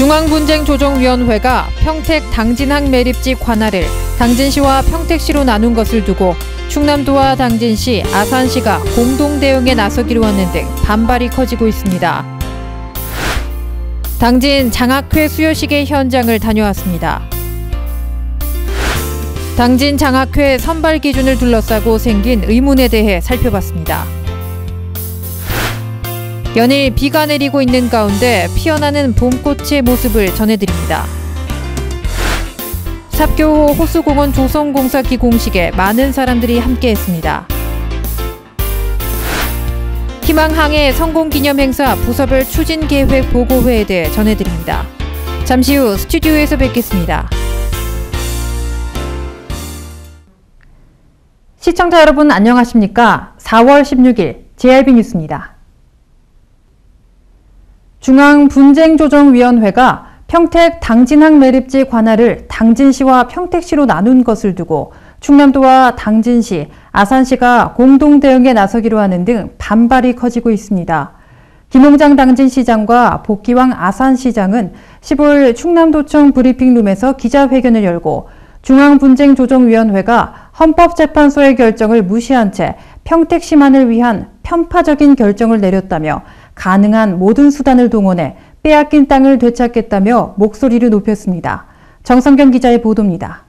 중앙분쟁조정위원회가 평택 당진항 매립지 관할을 당진시와 평택시로 나눈 것을 두고 충남도와 당진시, 아산시가 공동 대응에 나서기로 하는 등 반발이 커지고 있습니다. 당진 장학회 수여식의 현장을 다녀왔습니다. 당진 장학회 선발 기준을 둘러싸고 생긴 의문에 대해 살펴봤습니다. 연일 비가 내리고 있는 가운데 피어나는 봄꽃의 모습을 전해드립니다. 삽교호 호수공원 조성공사 기공식에 많은 사람들이 함께했습니다. 희망항해 성공기념 행사 부서별 추진계획 보고회에 대해 전해드립니다. 잠시 후 스튜디오에서 뵙겠습니다. 시청자 여러분 안녕하십니까? 4월 16일 JRB 뉴스입니다. 중앙분쟁조정위원회가 평택 당진항 매립지 관할을 당진시와 평택시로 나눈 것을 두고 충남도와 당진시, 아산시가 공동 대응에 나서기로 하는 등 반발이 커지고 있습니다. 김홍장 당진시장과 복기왕 아산시장은 15일 충남도청 브리핑룸에서 기자회견을 열고 중앙분쟁조정위원회가 헌법재판소의 결정을 무시한 채 평택시만을 위한 편파적인 결정을 내렸다며 가능한 모든 수단을 동원해 빼앗긴 땅을 되찾겠다며 목소리를 높였습니다. 정성경 기자의 보도입니다.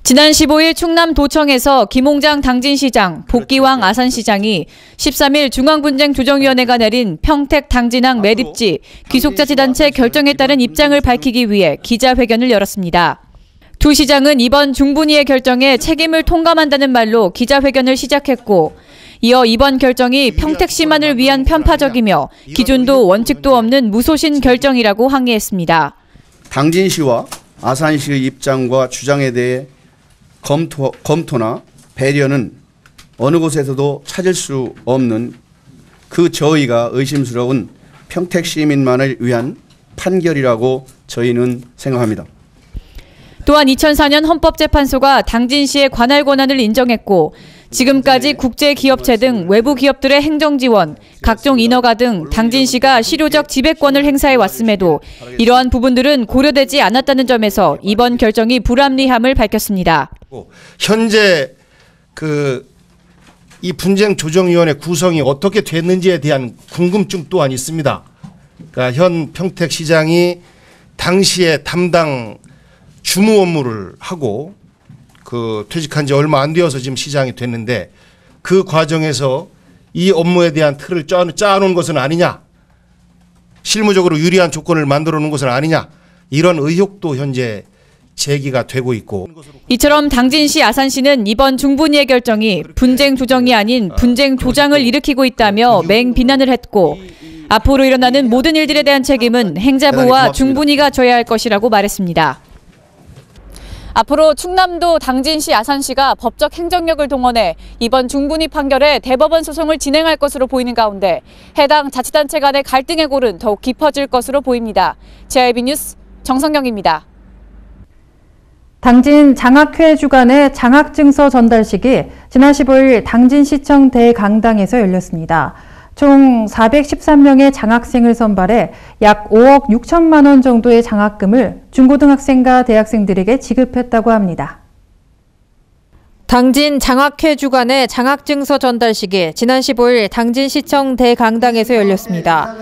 지난 15일 충남도청에서 김홍장 당진시장, 복기왕 아산시장이 13일 중앙분쟁조정위원회가 내린 평택 당진항 매립지 귀속자치단체 결정에 따른 입장을 밝히기 위해 기자회견을 열었습니다. 두 시장은 이번 중분위의 결정에 책임을 통감한다는 말로 기자회견을 시작했고 이어 이번 결정이 평택시만을 위한 편파적이며 기준도 원칙도 없는 무소신 결정이라고 항의했습니다. 당진시와 아산시의 입장과 주장에 대해 검토나 배려는 어느 곳에서도 찾을 수 없는 그 저희가 의심스러운 평택 시민만을 위한 판결이라고 저희는 생각합니다. 또한 2004년 헌법재판소가 당진시의 관할 권한을 인정했고 지금까지 국제기업체 등 외부 기업들의 행정지원, 각종 인허가 등 당진시가 실효적 지배권을 행사해 왔음에도 이러한 부분들은 고려되지 않았다는 점에서 이번 결정이 불합리함을 밝혔습니다. 현재 이 분쟁조정위원회 구성이 어떻게 됐는지에 대한 궁금증 또한 있습니다. 그러니까 현 평택시장이 당시에 담당 주무 업무를 하고 퇴직한 지 얼마 안 되어서 지금 시장이 됐는데 그 과정에서 이 업무에 대한 틀을 짜놓은 것은 아니냐, 실무적으로 유리한 조건을 만들어 놓은 것은 아니냐, 이런 의혹도 현재 제기가 되고 있고. 이처럼 당진시, 아산시는 이번 중분위의 결정이 분쟁 조정이 아닌 분쟁 조장을 일으키고 있다며 맹비난을 했고 앞으로 일어나는 모든 일들에 대한 책임은 행자부와 중분위가 져야 할 것이라고 말했습니다. 앞으로 충남도, 당진시, 아산시가 법적 행정력을 동원해 이번 중분위 판결에 대법원 소송을 진행할 것으로 보이는 가운데 해당 자치단체 간의 갈등의 골은 더욱 깊어질 것으로 보입니다. JRB 뉴스 정성경입니다. 당진 장학회 주관의 장학증서 전달식이 지난 15일 당진시청 대강당에서 열렸습니다. 총 413명의 장학생을 선발해 약 5억 6천만 원 정도의 장학금을 중고등학생과 대학생들에게 지급했다고 합니다. 당진 장학회 주관의 장학증서 전달식이 지난 15일 당진시청 대강당에서 열렸습니다.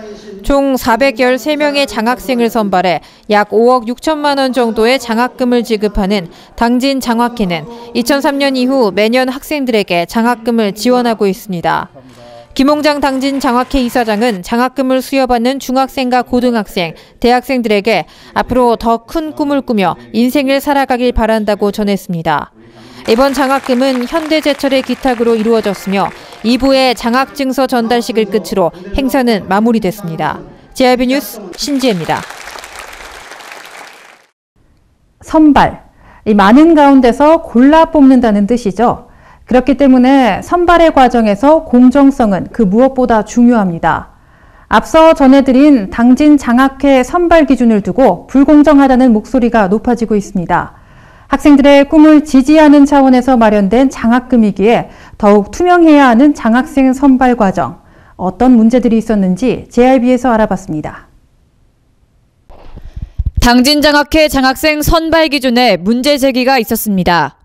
총 413명의 장학생을 선발해 약 5억 6천만 원 정도의 장학금을 지급하는 당진 장학회는 2003년 이후 매년 학생들에게 장학금을 지원하고 있습니다. 김홍장 당진 장학회 이사장은 장학금을 수여받는 중학생과 고등학생, 대학생들에게 앞으로 더 큰 꿈을 꾸며 인생을 살아가길 바란다고 전했습니다. 이번 장학금은 현대제철의 기탁으로 이루어졌으며 2부의 장학증서 전달식을 끝으로 행사는 마무리됐습니다. JRB 뉴스 신지혜입니다. 선발, 이 많은 가운데서 골라 뽑는다는 뜻이죠. 그렇기 때문에 선발의 과정에서 공정성은 그 무엇보다 중요합니다. 앞서 전해드린 당진 장학회 선발 기준을 두고 불공정하다는 목소리가 높아지고 있습니다. 학생들의 꿈을 지지하는 차원에서 마련된 장학금이기에 더욱 투명해야 하는 장학생 선발 과정, 어떤 문제들이 있었는지 JRB에서 알아봤습니다. 당진장학회 장학생 선발 기준에 문제 제기가 있었습니다.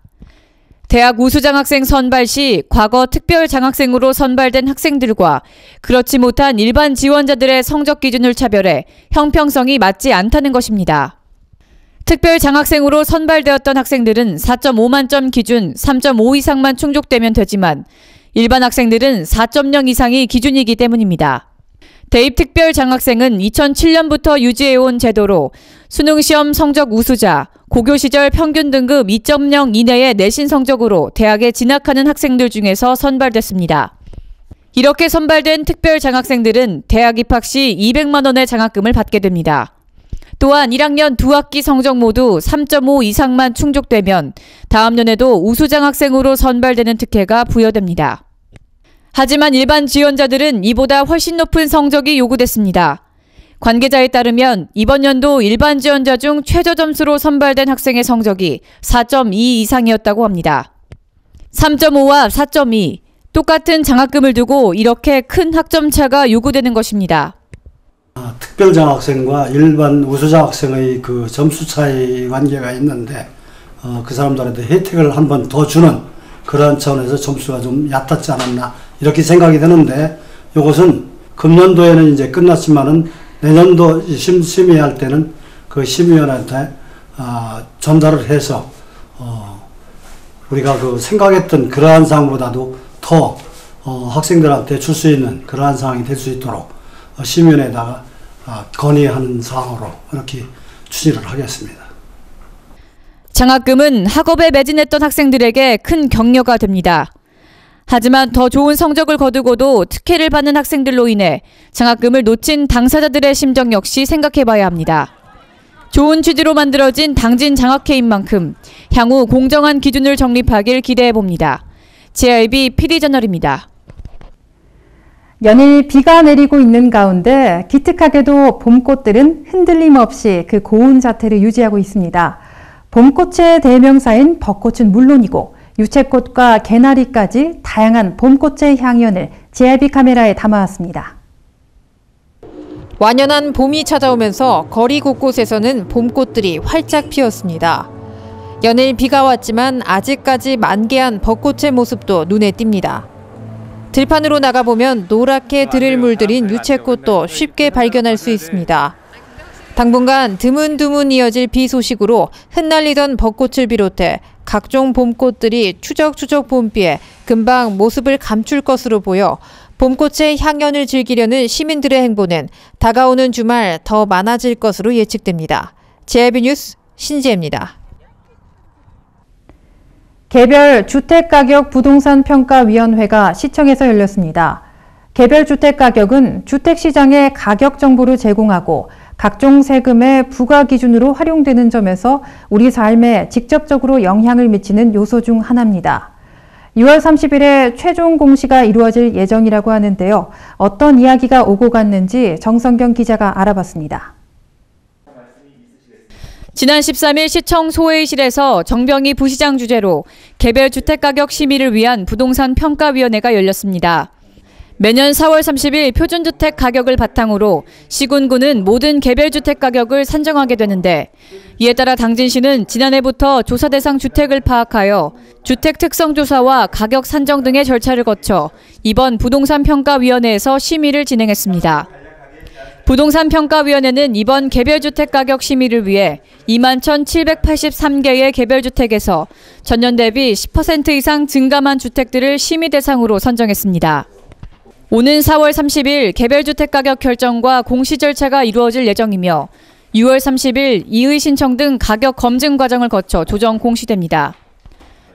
대학 우수장학생 선발 시 과거 특별장학생으로 선발된 학생들과 그렇지 못한 일반 지원자들의 성적 기준을 차별해 형평성이 맞지 않다는 것입니다. 특별장학생으로 선발되었던 학생들은 4.5만 점 기준 3.5 이상만 충족되면 되지만 일반 학생들은 4.0 이상이 기준이기 때문입니다. 대입특별장학생은 2007년부터 유지해온 제도로 수능시험 성적 우수자, 고교 시절 평균 등급 2.0 이내의 내신 성적으로 대학에 진학하는 학생들 중에서 선발됐습니다. 이렇게 선발된 특별장학생들은 대학 입학 시 200만 원의 장학금을 받게 됩니다. 또한 1학년 2학기 성적 모두 3.5 이상만 충족되면 다음 년에도 우수장학생으로 선발되는 특혜가 부여됩니다. 하지만 일반 지원자들은 이보다 훨씬 높은 성적이 요구됐습니다. 관계자에 따르면 이번 연도 일반 지원자 중 최저 점수로 선발된 학생의 성적이 4.2 이상이었다고 합니다. 3.5와 4.2, 똑같은 장학금을 두고 이렇게 큰 학점 차가 요구되는 것입니다. 특별장학생과 일반 우수장학생의 그 점수 차이 관계가 있는데 그 사람들한테 혜택을 한 번 더 주는 그러한 차원에서 점수가 좀 얕았지 않았나 이렇게 생각이 드는데 이것은 금년도에는 이제 끝났지만은 내년도 심의할 때는 그 심의원한테 전달을 해서 우리가 그 생각했던 그러한 사항보다도 더 학생들한테 줄 수 있는 그러한 상황이 될 수 있도록 심의원에다가 건의하는 사항으로 이렇게 추진을 하겠습니다. 장학금은 학업에 매진했던 학생들에게 큰 격려가 됩니다. 하지만 더 좋은 성적을 거두고도 특혜를 받는 학생들로 인해 장학금을 놓친 당사자들의 심정 역시 생각해봐야 합니다. 좋은 취지로 만들어진 당진 장학회인 만큼 향후 공정한 기준을 정립하길 기대해봅니다. JIB PD저널입니다. 연일 비가 내리고 있는 가운데 기특하게도 봄꽃들은 흔들림 없이 그 고운 자태를 유지하고 있습니다. 봄꽃의 대명사인 벚꽃은 물론이고 유채꽃과 개나리까지 다양한 봄꽃의 향연을 JIB 카메라에 담아왔습니다. 완연한 봄이 찾아오면서 거리 곳곳에서는 봄꽃들이 활짝 피었습니다. 연일 비가 왔지만 아직까지 만개한 벚꽃의 모습도 눈에 띕니다. 들판으로 나가보면 노랗게 들을 물들인 유채꽃도 쉽게 발견할 수 있습니다. 당분간 드문드문 이어질 비 소식으로 흩날리던 벚꽃을 비롯해 각종 봄꽃들이 추적추적 봄비에 금방 모습을 감출 것으로 보여 봄꽃의 향연을 즐기려는 시민들의 행보는 다가오는 주말 더 많아질 것으로 예측됩니다. JIB 뉴스 신지혜입니다. 개별 주택가격 부동산평가위원회가 시청에서 열렸습니다. 개별 주택가격은 주택시장의 가격 정보를 제공하고 각종 세금의 부과 기준으로 활용되는 점에서 우리 삶에 직접적으로 영향을 미치는 요소 중 하나입니다. 6월 30일에 최종 공시가 이루어질 예정이라고 하는데요. 어떤 이야기가 오고 갔는지 정성경 기자가 알아봤습니다. 지난 13일 시청 소회의실에서 정병희 부시장 주재로 개별 주택가격 심의를 위한 부동산 평가위원회가 열렸습니다. 매년 4월 30일 표준주택 가격을 바탕으로 시군구는 모든 개별주택 가격을 산정하게 되는데 이에 따라 당진시는 지난해부터 조사 대상 주택을 파악하여 주택 특성 조사와 가격 산정 등의 절차를 거쳐 이번 부동산평가위원회에서 심의를 진행했습니다. 부동산평가위원회는 이번 개별주택 가격 심의를 위해 21,783개의 개별주택에서 전년 대비 10% 이상 증감한 주택들을 심의 대상으로 선정했습니다. 오는 4월 30일 개별주택 가격 결정과 공시 절차가 이루어질 예정이며 6월 30일 이의 신청 등 가격 검증 과정을 거쳐 조정 공시됩니다.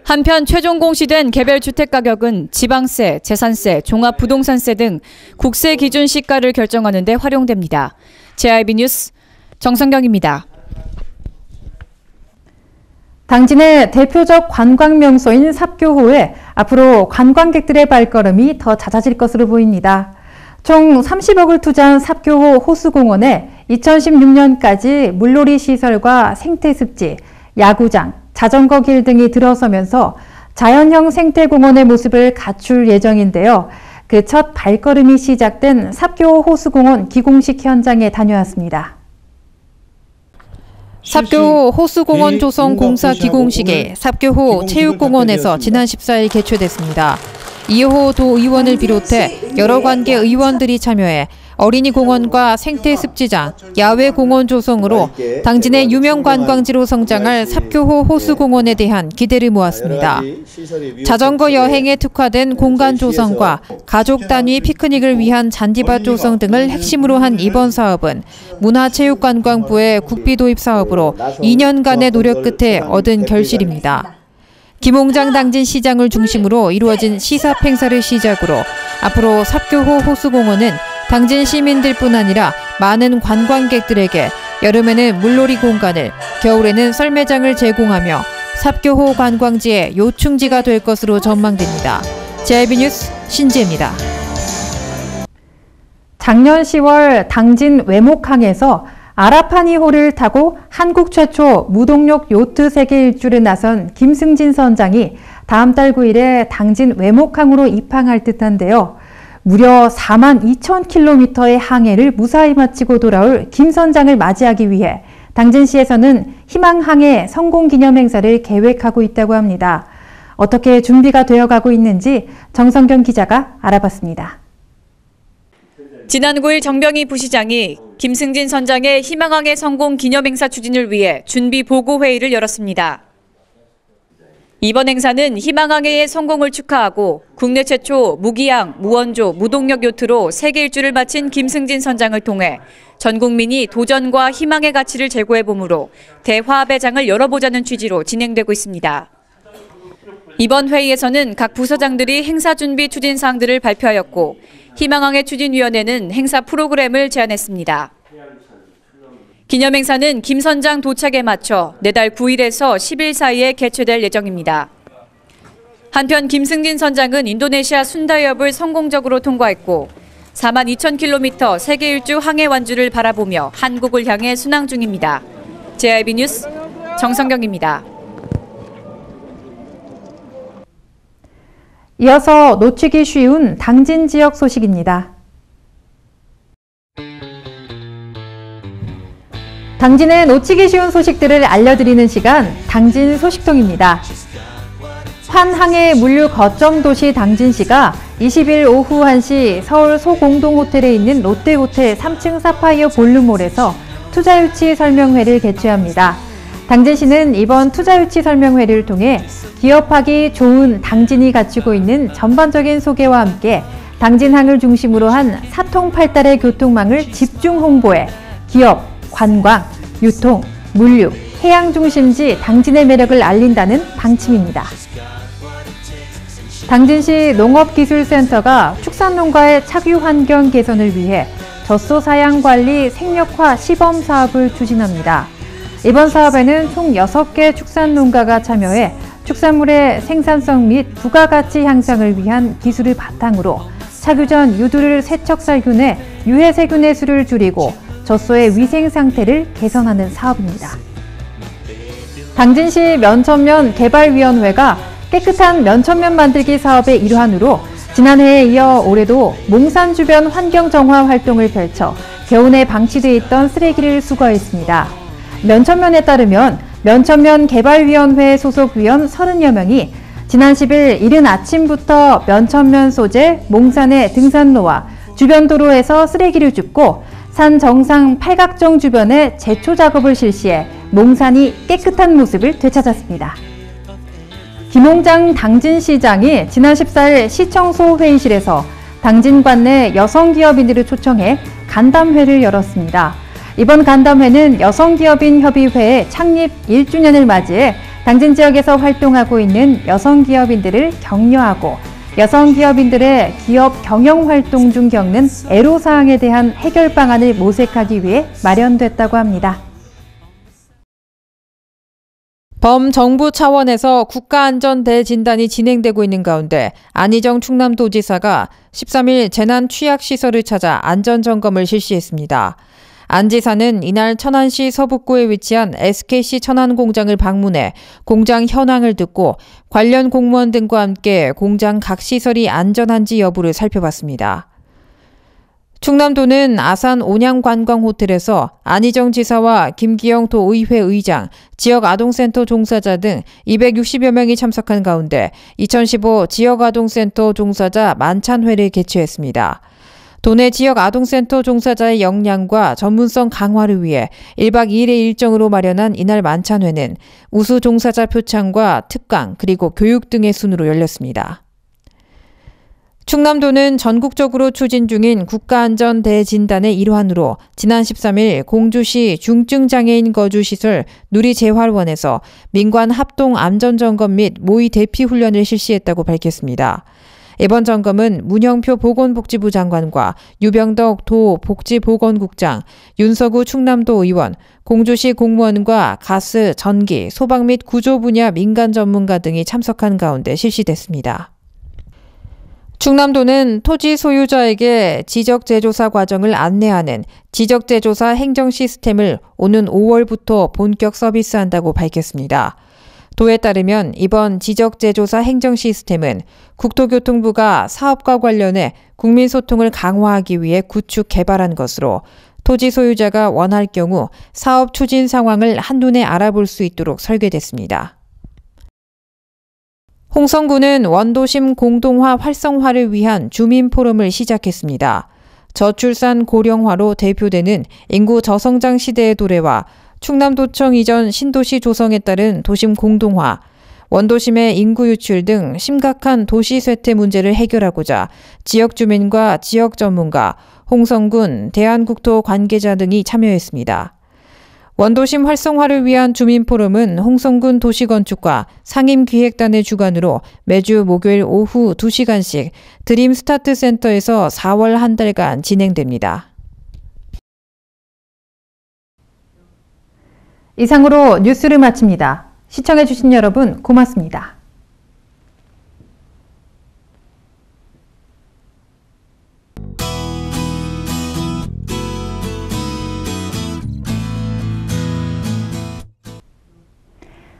한편 최종 공시된 개별주택 가격은 지방세, 재산세, 종합부동산세 등 국세 기준 시가를 결정하는 데 활용됩니다. JIB 뉴스 정성경입니다. 당진의 대표적 관광명소인 삽교호에 앞으로 관광객들의 발걸음이 더 잦아질 것으로 보입니다. 총 30억을 투자한 삽교호 호수공원에 2016년까지 물놀이 시설과 생태습지, 야구장, 자전거 길 등이 들어서면서 자연형 생태공원의 모습을 갖출 예정인데요. 그 첫 발걸음이 시작된 삽교호 호수공원 기공식 현장에 다녀왔습니다. 삽교호 호수공원 조성 공사 기공식이 삽교호 체육공원에서 지난 14일 개최됐습니다. 이호 도의원을 비롯해 여러 관계 의원들이 참여해 어린이 공원과 생태 습지장, 야외 공원 조성으로 당진의 유명 관광지로 성장할 삽교호 호수공원에 대한 기대를 모았습니다. 자전거 여행에 특화된 공간 조성과 가족 단위 피크닉을 위한 잔디밭 조성 등을 핵심으로 한 이번 사업은 문화체육관광부의 국비 도입 사업으로 2년간의 노력 끝에 얻은 결실입니다. 김홍장 당진시장을 중심으로 이루어진 시삽 행사를 시작으로 앞으로 삽교호 호수공원은 당진 시민들뿐 아니라 많은 관광객들에게 여름에는 물놀이 공간을, 겨울에는 썰매장을 제공하며 삽교호 관광지의 요충지가 될 것으로 전망됩니다. JIB 뉴스 신지혜입니다. 작년 10월 당진 외목항에서 아라파니호를 타고 한국 최초 무동력 요트 세계 일주를 나선 김승진 선장이 다음 달 9일에 당진 외목항으로 입항할 듯한데요. 무려 42,000km의 항해를 무사히 마치고 돌아올 김 선장을 맞이하기 위해 당진시에서는 희망항해 성공기념 행사를 계획하고 있다고 합니다. 어떻게 준비가 되어가고 있는지 정성경 기자가 알아봤습니다. 지난 9일 정병희 부시장이 김승진 선장의 희망항해 성공 기념행사 추진을 위해 준비 보고 회의를 열었습니다. 이번 행사는 희망항해의 성공을 축하하고 국내 최초 무기항, 무원조, 무동력 요트로 세계 일주를 마친 김승진 선장을 통해 전 국민이 도전과 희망의 가치를 제고해보므로 대화합의 장을 열어보자는 취지로 진행되고 있습니다. 이번 회의에서는 각 부서장들이 행사 준비 추진 사항들을 발표하였고 희망항해 추진위원회는 행사 프로그램을 제안했습니다. 기념행사는 김 선장 도착에 맞춰 내달 9일에서 10일 사이에 개최될 예정입니다. 한편 김승진 선장은 인도네시아 순다이업을 성공적으로 통과했고 42,000km 세계 일주 항해 완주를 바라보며 한국을 향해 순항 중입니다. JIB 뉴스 정성경입니다. 이어서 놓치기 쉬운 당진 지역 소식입니다. 당진의 놓치기 쉬운 소식들을 알려드리는 시간, 당진 소식통입니다. 환항해 물류 거점 도시 당진시가 20일 오후 1시 서울 소공동호텔에 있는 롯데호텔 3층 사파이어 볼룸홀에서 투자유치 설명회를 개최합니다. 당진시는 이번 투자유치 설명회를 통해 기업하기 좋은 당진이 갖추고 있는 전반적인 소개와 함께 당진항을 중심으로 한 사통팔달의 교통망을 집중 홍보해 기업, 관광, 유통, 물류, 해양 중심지 당진의 매력을 알린다는 방침입니다. 당진시 농업기술센터가 축산농가의 착유 환경 개선을 위해 젖소 사양 관리 생력화 시범 사업을 추진합니다. 이번 사업에는 총 6개 축산농가가 참여해 축산물의 생산성 및 부가가치 향상을 위한 기술을 바탕으로 착유 전 유두를 세척살균에 유해세균의 수를 줄이고 젖소의 위생 상태를 개선하는 사업입니다. 당진시 면천면 개발위원회가 깨끗한 면천면 만들기 사업의 일환으로 지난해에 이어 올해도 몽산 주변 환경 정화 활동을 펼쳐 개운에 방치돼 있던 쓰레기를 수거했습니다. 면천면에 따르면 면천면 개발위원회 소속 위원 30여 명이 지난 10일 이른 아침부터 면천면 소재 몽산의 등산로와 주변 도로에서 쓰레기를 줍고 산 정상 팔각정 주변에 제초 작업을 실시해 몽산이 깨끗한 모습을 되찾았습니다. 김홍장 당진시장이 지난 14일 시청소 회의실에서 당진 관내 여성기업인들을 초청해 간담회를 열었습니다. 이번 간담회는 여성기업인 협의회의 창립 1주년을 맞이해 당진 지역에서 활동하고 있는 여성기업인들을 격려하고 여성기업인들의 기업 경영활동 중 겪는 애로사항에 대한 해결 방안을 모색하기 위해 마련됐다고 합니다. 범정부 차원에서 국가안전대진단이 진행되고 있는 가운데 안희정 충남도지사가 13일 재난취약시설을 찾아 안전점검을 실시했습니다. 안 지사는 이날 천안시 서북구에 위치한 SKC 천안 공장을 방문해 공장 현황을 듣고 관련 공무원 등과 함께 공장 각 시설이 안전한지 여부를 살펴봤습니다. 충남도는 아산 온양관광호텔에서 안희정 지사와 김기영 도의회 의장, 지역 아동센터 종사자 등 260여 명이 참석한 가운데 2015 지역아동센터 종사자 만찬회를 개최했습니다. 도내 지역 아동센터 종사자의 역량과 전문성 강화를 위해 1박 2일의 일정으로 마련한 이날 만찬회는 우수 종사자 표창과 특강 그리고 교육 등의 순으로 열렸습니다. 충남도는 전국적으로 추진 중인 국가안전 대진단의 일환으로 지난 13일 공주시 중증장애인 거주시설 누리재활원에서 민관 합동 안전점검 및 모의 대피 훈련을 실시했다고 밝혔습니다. 이번 점검은 문영표 보건복지부 장관과 유병덕 도 복지보건국장, 윤석우 충남도 의원, 공주시 공무원과 가스, 전기, 소방 및 구조 분야 민간 전문가 등이 참석한 가운데 실시됐습니다. 충남도는 토지 소유자에게 지적재조사 과정을 안내하는 지적재조사 행정 시스템을 오는 5월부터 본격 서비스한다고 밝혔습니다. 도에 따르면 이번 지적재조사 행정 시스템은 국토교통부가 사업과 관련해 국민소통을 강화하기 위해 구축 개발한 것으로 토지 소유자가 원할 경우 사업 추진 상황을 한눈에 알아볼 수 있도록 설계됐습니다. 홍성군은 원도심 공동화 활성화를 위한 주민 포럼을 시작했습니다. 저출산 고령화로 대표되는 인구 저성장 시대의 도래와 충남도청 이전 신도시 조성에 따른 도심 공동화, 원도심의 인구 유출 등 심각한 도시 쇠퇴 문제를 해결하고자 지역 주민과 지역 전문가, 홍성군, 대한국토 관계자 등이 참여했습니다. 원도심 활성화를 위한 주민포럼은 홍성군 도시건축과 상임기획단의 주관으로 매주 목요일 오후 2시간씩 드림 스타트 센터에서 4월 한 달간 진행됩니다. 이상으로 뉴스를 마칩니다. 시청해주신 여러분 고맙습니다.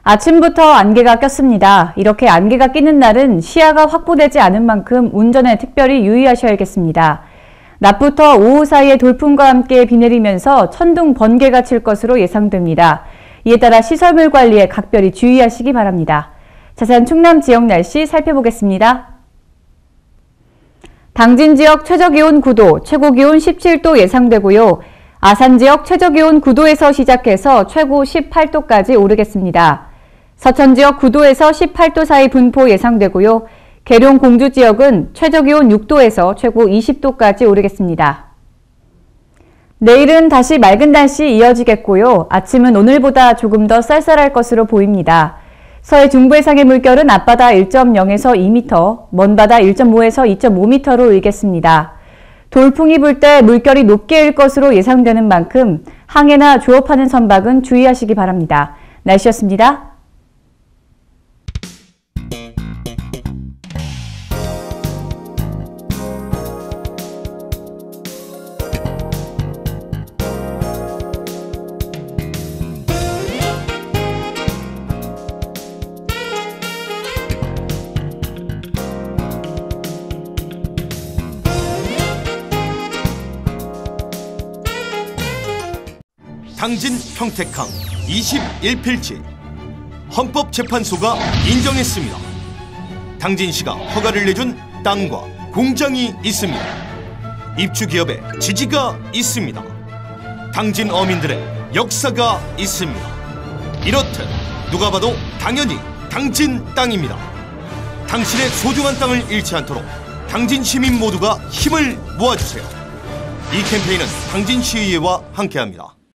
아침부터 안개가 꼈습니다. 이렇게 안개가 끼는 날은 시야가 확보되지 않은 만큼 운전에 특별히 유의하셔야겠습니다. 낮부터 오후 사이에 돌풍과 함께 비 내리면서 천둥 번개가 칠 것으로 예상됩니다. 이에 따라 시설물 관리에 각별히 주의하시기 바랍니다. 자세한 충남 지역 날씨 살펴보겠습니다. 당진 지역 최저기온 9도, 최고기온 17도 예상되고요. 아산 지역 최저기온 9도에서 시작해서 최고 18도까지 오르겠습니다. 서천 지역 9도에서 18도 사이 분포 예상되고요. 계룡 공주 지역은 최저기온 6도에서 최고 20도까지 오르겠습니다. 내일은 다시 맑은 날씨 이어지겠고요. 아침은 오늘보다 조금 더 쌀쌀할 것으로 보입니다. 서해 중부 해상의 물결은 앞바다 1.0에서 2m, 먼바다 1.5에서 2.5m로 일겠습니다. 돌풍이 불 때 물결이 높게 일 것으로 예상되는 만큼 항해나 조업하는 선박은 주의하시기 바랍니다. 날씨였습니다. 당진 평택항 21필지 헌법재판소가 인정했습니다. 당진시가 허가를 내준 땅과 공장이 있습니다. 입주기업의 지지가 있습니다. 당진 어민들의 역사가 있습니다. 이렇듯 누가 봐도 당연히 당진 땅입니다. 당신의 소중한 땅을 잃지 않도록 당진 시민 모두가 힘을 모아주세요. 이 캠페인은 당진시의회와 함께합니다.